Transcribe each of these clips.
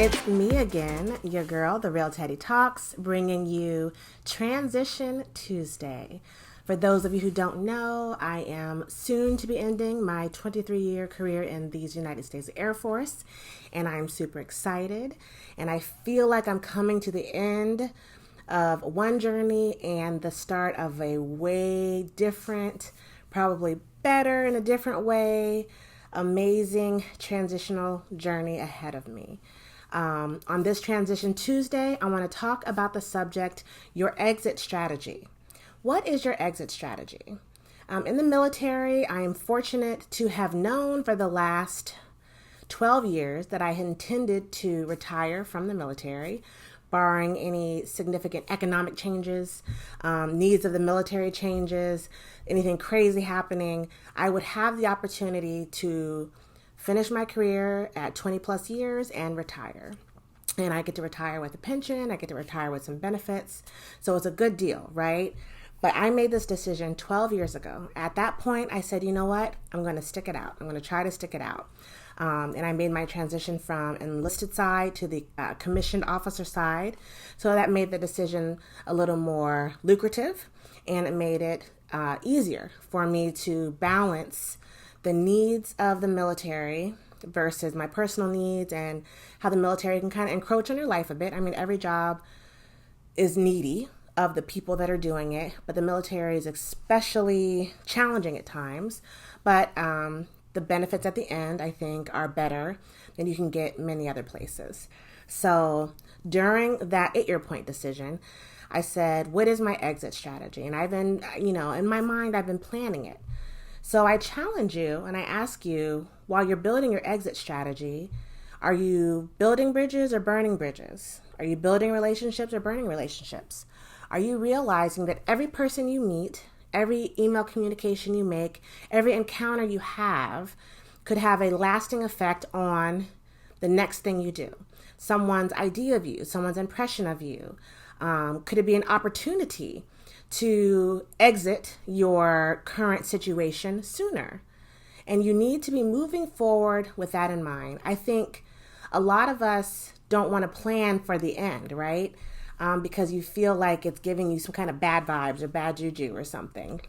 It's me again, your girl, the Real Teddy Talks, bringing you Transition Tuesday. For those of you who don't know, I am soon to be ending my 23-year career in the United States Air Force, and I'm super excited. And I feel like I'm coming to the end of one journey and the start of a way different, probably better in a different way, amazing transitional journey ahead of me. On this Transition Tuesday, I want to talk about the subject, your exit strategy. What is your exit strategy? In the military, I am fortunate to have known for the last 12 years that I intended to retire from the military, barring any significant economic changes, needs of the military changes, anything crazy happening. I would have the opportunity to finish my career at 20 plus years and retire. And I get to retire with a pension, I get to retire with some benefits. So it's a good deal, right? But I made this decision 12 years ago. At that point, I said, you know what? I'm going to stick it out. I'm going to try to stick it out. And I made my transition from enlisted side to the commissioned officer side. So that made the decision a little more lucrative, and it made it easier for me to balance the needs of the military versus my personal needs, and how the military can kind of encroach on your life a bit. I mean, every job is needy of the people that are doing it, but the military is especially challenging at times. But the benefits at the end, I think, are better than you can get many other places. So during that 8-year point decision, I said, what is my exit strategy? And I've been, in my mind, I've been planning it. So I challenge you and I ask you, while you're building your exit strategy, are you building bridges or burning bridges? Are you building relationships or burning relationships? Are you realizing that every person you meet, every email communication you make, every encounter you have could have a lasting effect on the next thing you do? Someone's idea of you, someone's impression of you. Could it be an opportunity to exit your current situation sooner? And you need to be moving forward with that in mind. I think a lot of us don't want to plan for the end, right? Because you feel like it's giving you some kind of bad vibes or bad juju or something.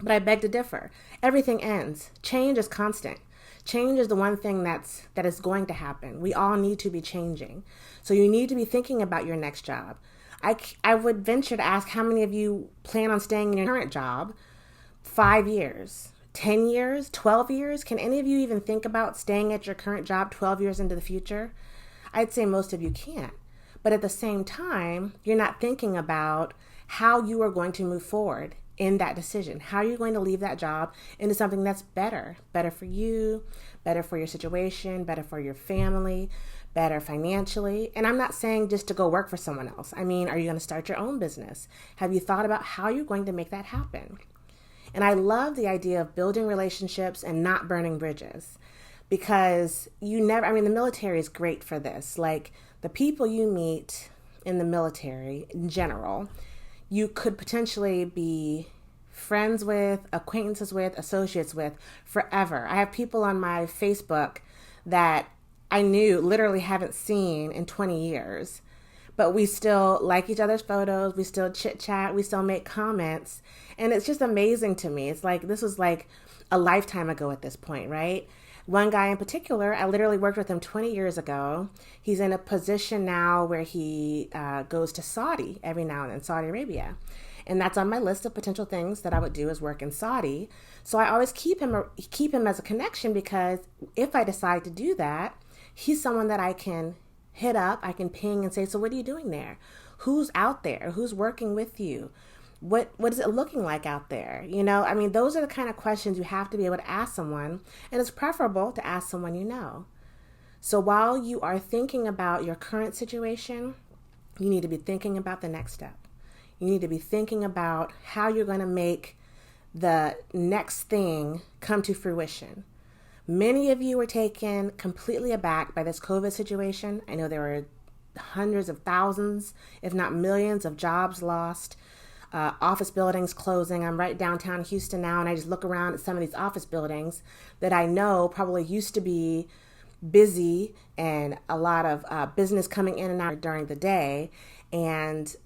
But I beg to differ. Everything ends. Change is constant. Change is the one thing that is going to happen. We all need to be changing. So you need to be thinking about your next job. I would venture to ask, how many of you plan on staying in your current job 5 years, 10 years, 12 years? Can any of you even think about staying at your current job 12 years into the future? I'd say most of you can't. But at the same time, you're not thinking about how you are going to move forward in that decision. How are you going to leave that job into something that's better for you, better for your situation, better for your family, better financially? And I'm not saying just to go work for someone else. I mean, are you going to start your own business? Have you thought about how you're going to make that happen? And I love the idea of building relationships and not burning bridges, because the military is great for this. Like, the people you meet in the military in general, you could potentially be friends with, acquaintances with, associates with forever. I have people on my Facebook that I literally haven't seen in 20 years, but we still like each other's photos. We still chit chat. We still make comments. And it's just amazing to me. It's like, this was like a lifetime ago at this point, right? One guy in particular, I literally worked with him 20 years ago. He's in a position now where he goes to Saudi every now and then, Saudi Arabia. And that's on my list of potential things that I would do, is work in Saudi. So I always keep him as a connection, because if I decide to do that, he's someone that I can hit up, I can ping and say, so what are you doing there? Who's out there? Who's working with you? What is it looking like out there? Those are the kind of questions you have to be able to ask someone, and it's preferable to ask someone you know. So while you are thinking about your current situation, you need to be thinking about the next step. You need to be thinking about how you're going to make the next thing come to fruition. Many of you were taken completely aback by this COVID situation. I know there were hundreds of thousands, if not millions, of jobs lost. Office buildings closing. I'm right downtown Houston now, and I just look around at some of these office buildings that I know probably used to be busy and a lot of business coming in and out during the day, and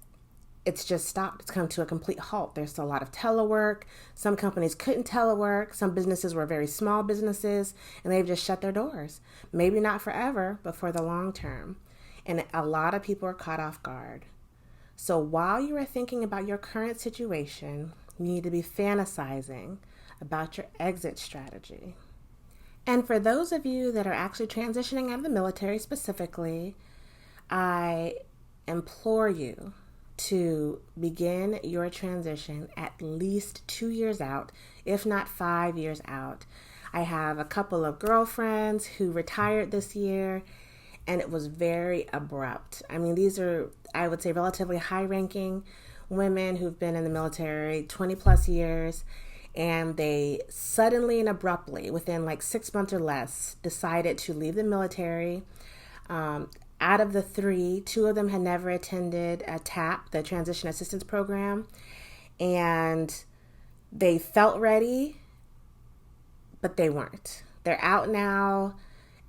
it's just stopped. It's come to a complete halt. There's a lot of telework. Some companies couldn't telework. Some businesses were very small businesses, and they've just shut their doors. Maybe not forever, but for the long term. And a lot of people are caught off guard. So while you are thinking about your current situation, you need to be fantasizing about your exit strategy. And for those of you that are actually transitioning out of the military specifically, I implore you to begin your transition at least 2 years out, if not 5 years out. I have a couple of girlfriends who retired this year, and it was very abrupt. I mean, these are, I would say, relatively high-ranking women who've been in the military 20 plus years, and they suddenly and abruptly, within like 6 months or less, decided to leave the military. Out of the three, two of them had never attended a TAP, the Transition Assistance Program, and they felt ready, but they weren't. They're out now,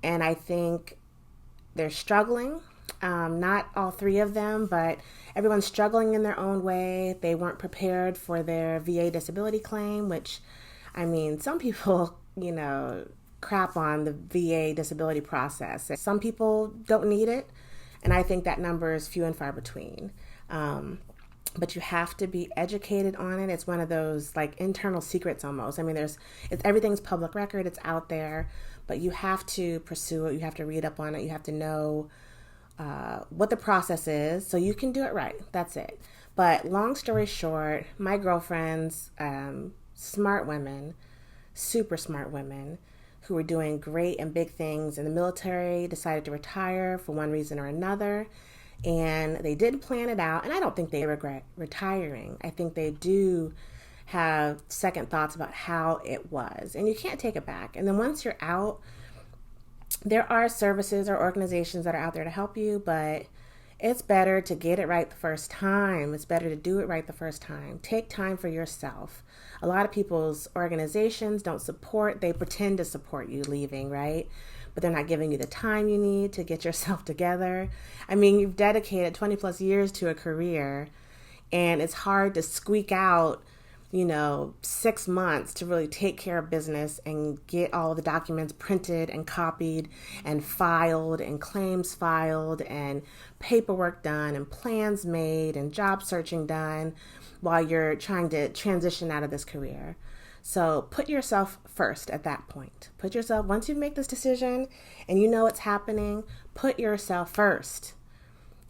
and I think they're struggling. Not all three of them, but everyone's struggling in their own way. They weren't prepared for their VA disability claim, which, I mean, some people, crap on the VA disability process. Some people don't need it, and I think that number is few and far between. But you have to be educated on it. It's one of those like internal secrets almost. I mean, everything's public record. It's out there, but you have to pursue it. You have to read up on it. You have to know what the process is so you can do it right. That's it. But long story short, my girlfriends, smart women, super smart women, who were doing great and big things in the military, decided to retire for one reason or another. And they did plan it out. And I don't think they regret retiring. I think they do have second thoughts about how it was. And you can't take it back. And then once you're out, there are services or organizations that are out there to help you, but it's better to get it right the first time. It's better to do it right the first time. Take time for yourself. A lot of people's organizations don't support, they pretend to support you leaving, right? But they're not giving you the time you need to get yourself together. I mean, you've dedicated 20 plus years to a career, and it's hard to squeak out 6 months to really take care of business and get all the documents printed and copied and filed and claims filed and paperwork done and plans made and job searching done while you're trying to transition out of this career. So put yourself first at that point. Once you make this decision and you know it's happening, put yourself first.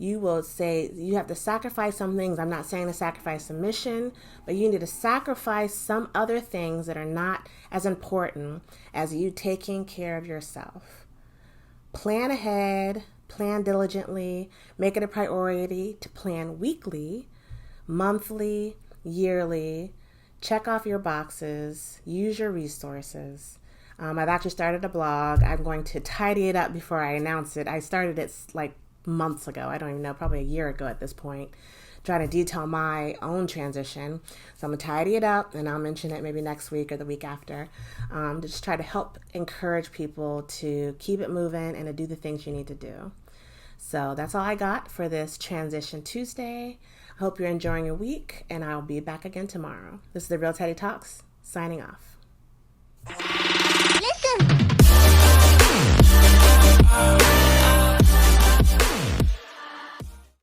You will say you have to sacrifice some things. I'm not saying to sacrifice the mission, but you need to sacrifice some other things that are not as important as you taking care of yourself. Plan ahead, plan diligently, make it a priority to plan weekly, monthly, yearly. Check off your boxes, use your resources. I've actually started a blog. I'm going to tidy it up before I announce it. I started it like months ago. I don't even know, probably a year ago at this point, trying to detail my own transition. So I'm going to tidy it up, and I'll mention it maybe next week or the week after, to just try to help encourage people to keep it moving and to do the things you need to do. So that's all I got for this Transition Tuesday. I hope you're enjoying your week, and I'll be back again tomorrow. This is the Real Teddy Talks, signing off.